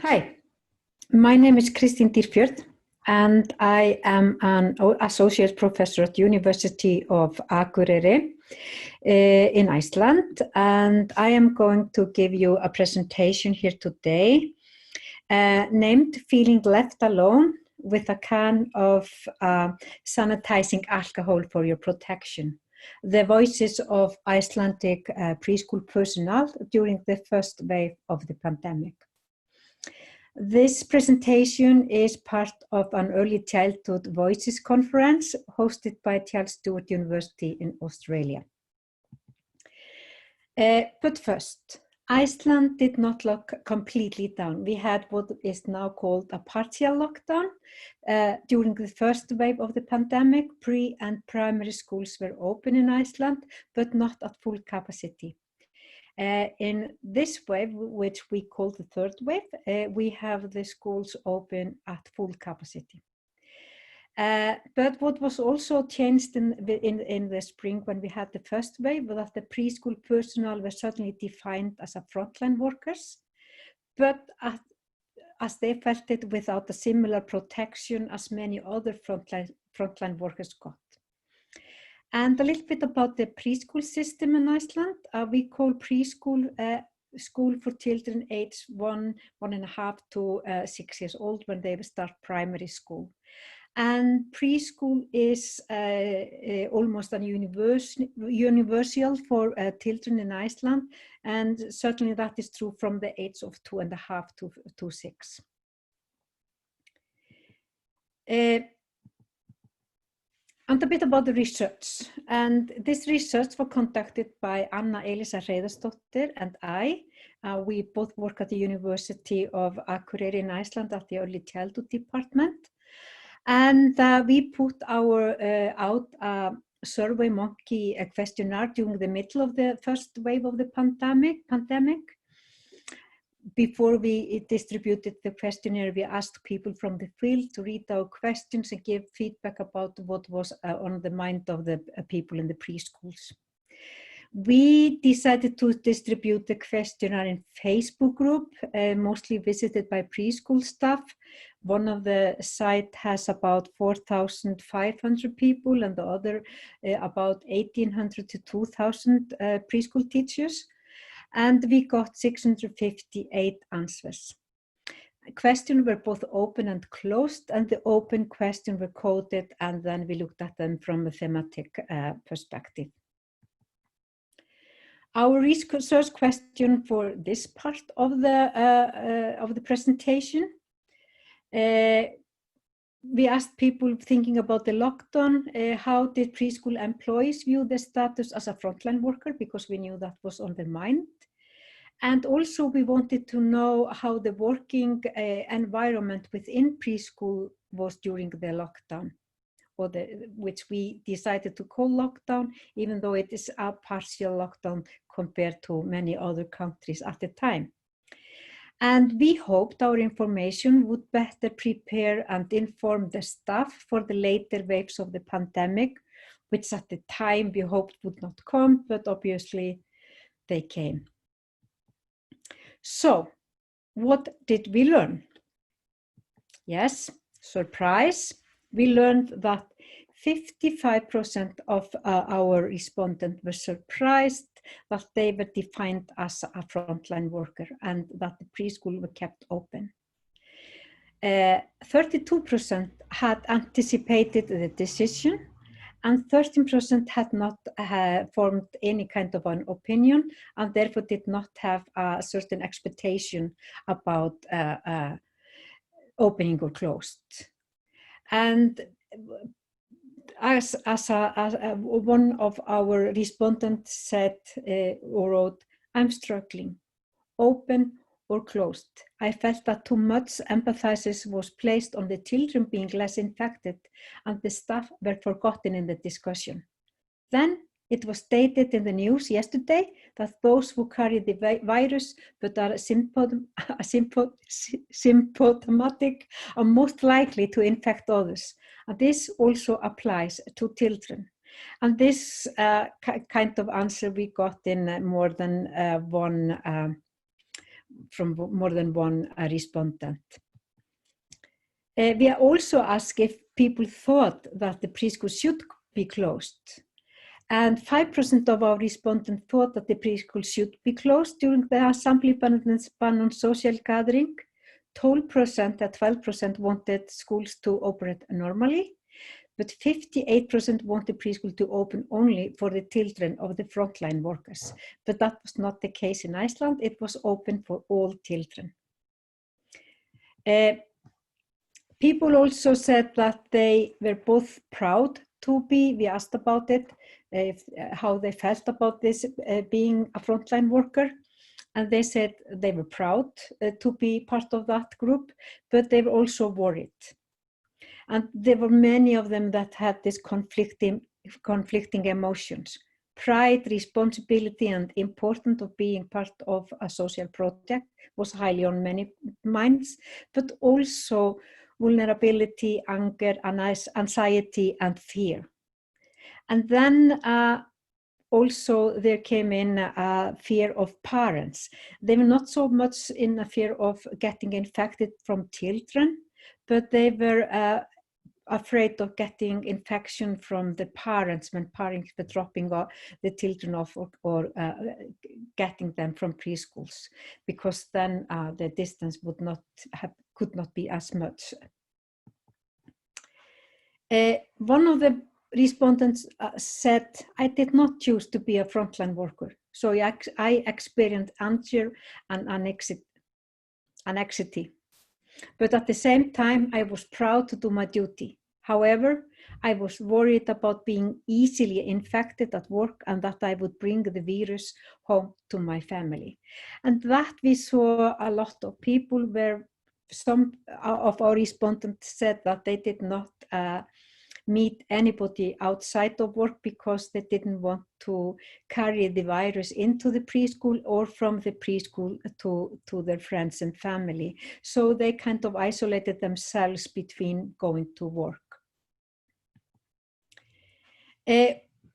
Hi, my name is Kristín Dýrfjörð and I am an associate professor at University of Akureyri in Iceland, and I am going to give you a presentation here today named Feeling Left Alone with a can of sanitizing alcohol for your protection. The voices of Icelandic preschool personnel during the first wave of the pandemic. This presentation is part of an early childhood voices conference hosted by Sturt University in Australia. But first, Iceland did not lock completely down. We had what is now called a partial lockdown. During the first wave of the pandemic, pre and primary schools were open in Iceland, but not at full capacity. In this wave, which we call the third wave, we have the schools open at full capacity. But what was also changed in the spring when we had the first wave was that the preschool personnel were suddenly defined as a frontline workers, but as they felt it without a similar protection as many other frontline workers got. And a little bit about the preschool system in Iceland. We call preschool school for children aged 1.5 to 6 years old when they will start primary school. And preschool is almost a universal for children in Iceland, and certainly that is true from the age of 2.5 to 6. And a bit about the research. And this research was conducted by Anna Elisa Hreiðarsdóttir and I. We both work at the University of Akureyri in Iceland at the Early Childhood Department. And we put out a Survey Monkey questionnaire during the middle of the first wave of the pandemic. Before we distributed the questionnaire, we asked people from the field to read our questions and give feedback about what was on the mind of the people in the preschools. We decided to distribute the questionnaire in Facebook group, mostly visited by preschool staff. One of the sites has about 4,500 people and the other about 1,800 to 2,000 preschool teachers. And we got 658 answers. Questions were both open and closed, and the open questions were coded, and then we looked at them from a thematic perspective. Our research question for this part of the presentation, we asked people thinking about the lockdown, how did preschool employees view their status as a frontline worker, because we knew that was on their mind. And also we wanted to know how the working environment within preschool was during the lockdown, or which we decided to call lockdown, even though it is a partial lockdown compared to many other countries at the time. And we hoped our information would better prepare and inform the staff for the later waves of the pandemic, which at the time we hoped would not come, but obviously they came. So, what did we learn? Yes, surprise, we learned that 55% of our respondents were surprised that they were defined as a frontline worker and that the preschool were kept open. 32% had anticipated the decision, and 13% had not formed any kind of an opinion and therefore did not have a certain expectation about opening or closed. And as one of our respondents said or wrote, "I'm struggling, open or closed. I felt that too much emphasis was placed on the children being less infected and the staff were forgotten in the discussion. Then it was stated in the news yesterday that those who carry the virus but are symptomatic are most likely to infect others. And this also applies to children." And this kind of answer we got in more than from more than one respondent. We also asked if people thought that the preschool should be closed. And 5% of our respondents thought that the preschool should be closed during the assembly ban on social gathering. 12% and 12% wanted schools to operate normally, but 58% wanted preschool to open only for the children of the frontline workers. But that was not the case in Iceland. It was open for all children. People also said that they were both proud to be, we asked about it, how they felt about this being a frontline worker. And they said they were proud to be part of that group, but they were also worried. And there were many of them that had this conflicting emotions. Pride, responsibility, and importance of being part of a social project was highly on many minds, but also vulnerability, anger, anxiety, and fear. And then also there came in a fear of parents. They were not so much in a fear of getting infected from children, but they were afraid of getting infection from the parents when parents were dropping the children off or getting them from preschools, because then the distance could not be as much. One of the respondents said, I did not choose to be a frontline worker, so I experienced anger and anxiety. But at the same time, I was proud to do my duty. However, I was worried about being easily infected at work and that I would bring the virus home to my family. And that we saw a lot of people where some of our respondents said that they did not meet anybody outside of work because they didn't want to carry the virus into the preschool or from the preschool to their friends and family. So they kind of isolated themselves between going to work.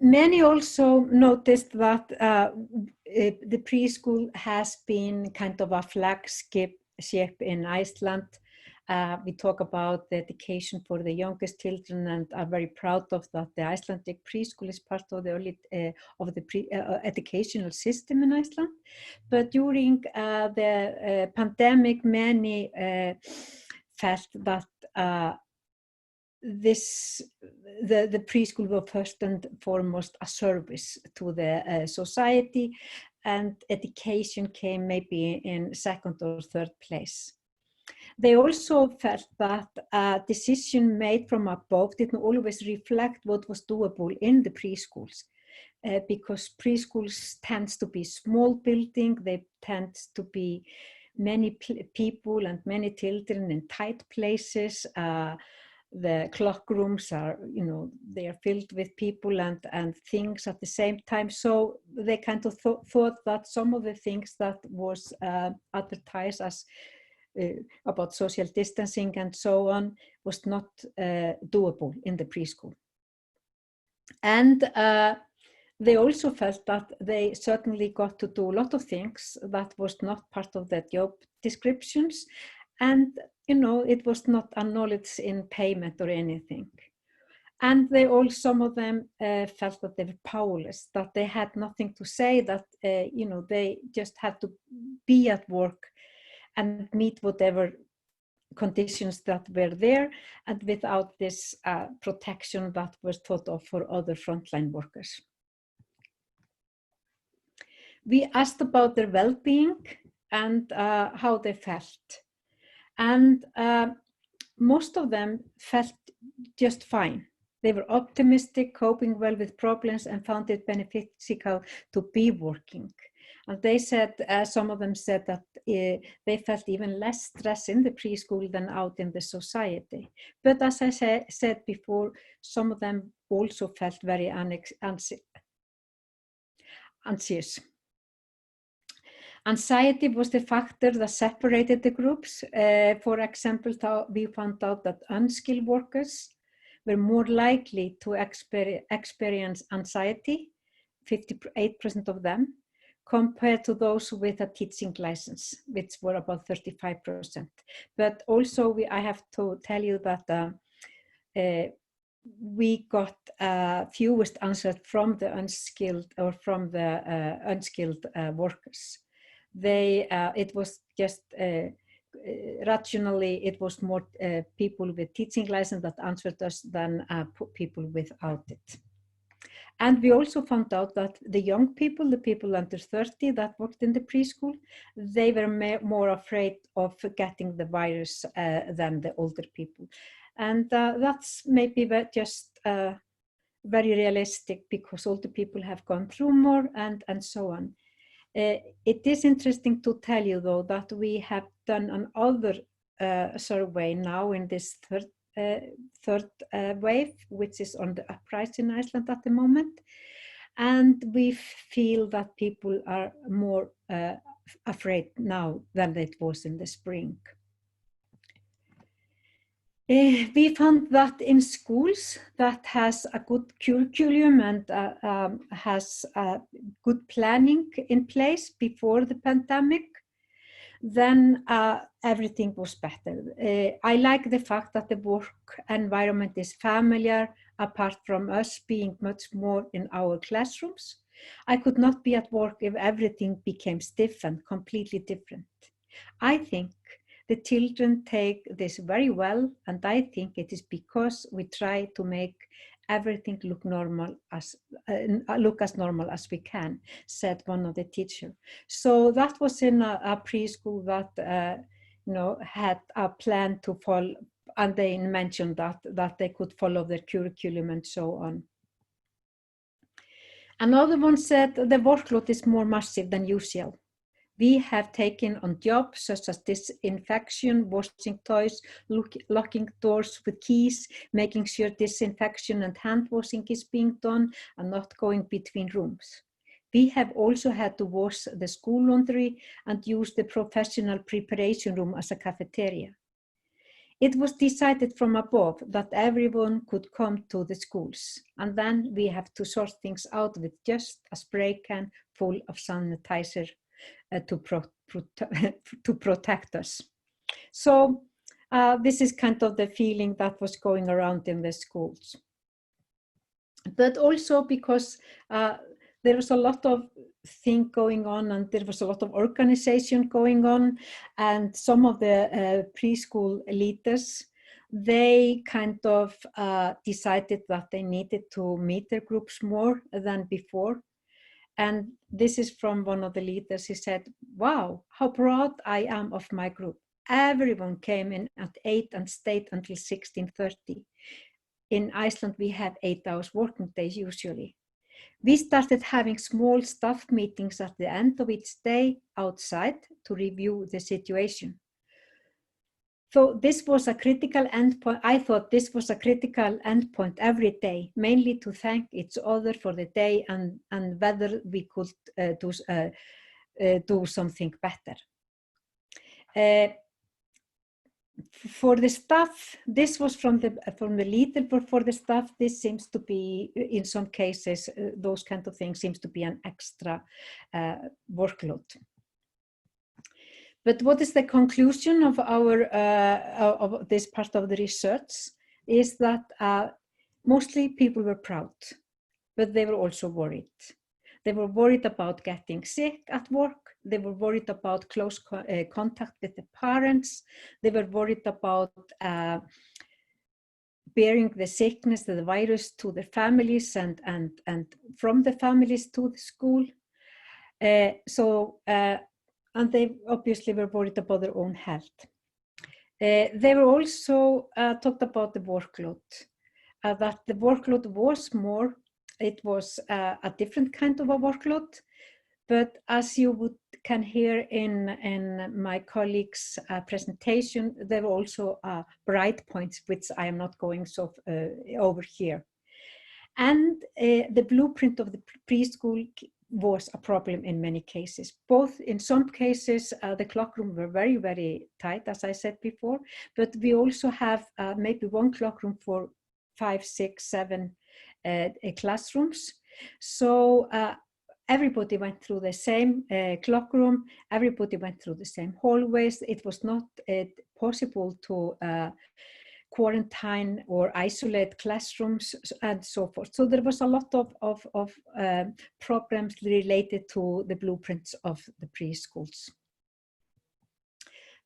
Many also noticed that the preschool has been kind of a flagship in Iceland. We talk about the education for the youngest children and are very proud of that. The Icelandic preschool is part of the early educational system in Iceland. But during the pandemic, many felt that the preschool was first and foremost a service to the society, and education came maybe in second or third place. They also felt that a decision made from above didn't always reflect what was doable in the preschools, because preschools tends to be small building, they tend to be many people and many children in tight places. The clock rooms are, they are filled with people and things at the same time. So they kind of thought that some of the things that was advertised as about social distancing and so on was not doable in the preschool. And they also felt that they certainly got to do a lot of things that was not part of their job descriptions. And, it was not acknowledged in payment or anything. And some of them felt that they were powerless, that they had nothing to say, that, they just had to be at work and meet whatever conditions that were there, and without this protection that was thought of for other frontline workers. We asked about their well-being and how they felt. And most of them felt just fine. They were optimistic, coping well with problems, and found it beneficial to be working. And they said, some of them said that they felt even less stress in the preschool than out in the society. But as I said before, some of them also felt very anxious. Anxiety was the factor that separated the groups. For example, we found out that unskilled workers were more likely to experience anxiety, 58% of them, compared to those with a teaching license, which were about 35%. But also I have to tell you that we got fewest answers from the unskilled or from the unskilled workers. It was just rationally, it was more people with teaching license that answered us than people without it. And we also found out that the young people, the people under 30 that worked in the preschool, they were more afraid of getting the virus than the older people. And that's maybe just very realistic because older people have gone through more and so on. It is interesting to tell you though that we have done another survey now in this third wave, which is on the uprise in Iceland at the moment. And we feel that people are more afraid now than it was in the spring. We found that in schools that has a good curriculum and has good planning in place before the pandemic, then everything was better. I like the fact that the work environment is familiar, apart from us being much more in our classrooms. I could not be at work if everything became stiff and completely different. I think the children take this very well, and I think it is because we try to make everything look as normal as we can, said one of the teachers. So that was in a preschool that had a plan to follow, and they mentioned that they could follow their curriculum and so on. Another one said the workload is more massive than usual. We have taken on jobs such as disinfection, washing toys, locking doors with keys, making sure disinfection and hand washing is being done and not going between rooms. We have also had to wash the school laundry and use the professional preparation room as a cafeteria. It was decided from above that everyone could come to the schools, and then we have to sort things out with just a spray can full of sanitizer to protect us. So this is kind of the feeling that was going around in the schools. But also because there was a lot of thing going on and there was a lot of organization going on, and some of the preschool leaders, they kind of decided that they needed to meet their groups more than before. And this is from one of the leaders. He said, wow, how proud I am of my group. Everyone came in at 8 and stayed until 16:30. In Iceland, we have 8 hours working days usually. We started having small staff meetings at the end of each day outside to review the situation. So this was a critical endpoint. I thought this was a critical endpoint every day, mainly to thank each other for the day and whether we could do something better. For the staff, this was from the leader, but for the staff, this seems to be, in some cases, those kind of things seems to be an extra workload. But what is the conclusion of our of this part of the research is that mostly people were proud, but they were also worried. They were worried about getting sick at work. They were worried about close contact with the parents. They were worried about bearing the sickness, the virus to their families and from the families to the school. And they obviously were worried about their own health. They were also talked about the workload, that the workload was more, it was a different kind of a workload, but as you can hear in my colleague's presentation, there were also bright points, which I am not going over here. And the blueprint of the preschool was a problem in many cases. Both in some cases, the clockroom were very, very tight, as I said before, but we also have maybe one clockroom for 5, 6, 7 classrooms. So everybody went through the same clock room, everybody went through the same hallways. It was not possible to quarantine or isolate classrooms and so forth. So there was a lot of problems related to the blueprints of the preschools.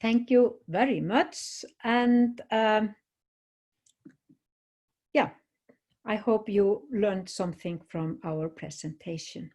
Thank you very much. And yeah, I hope you learned something from our presentation.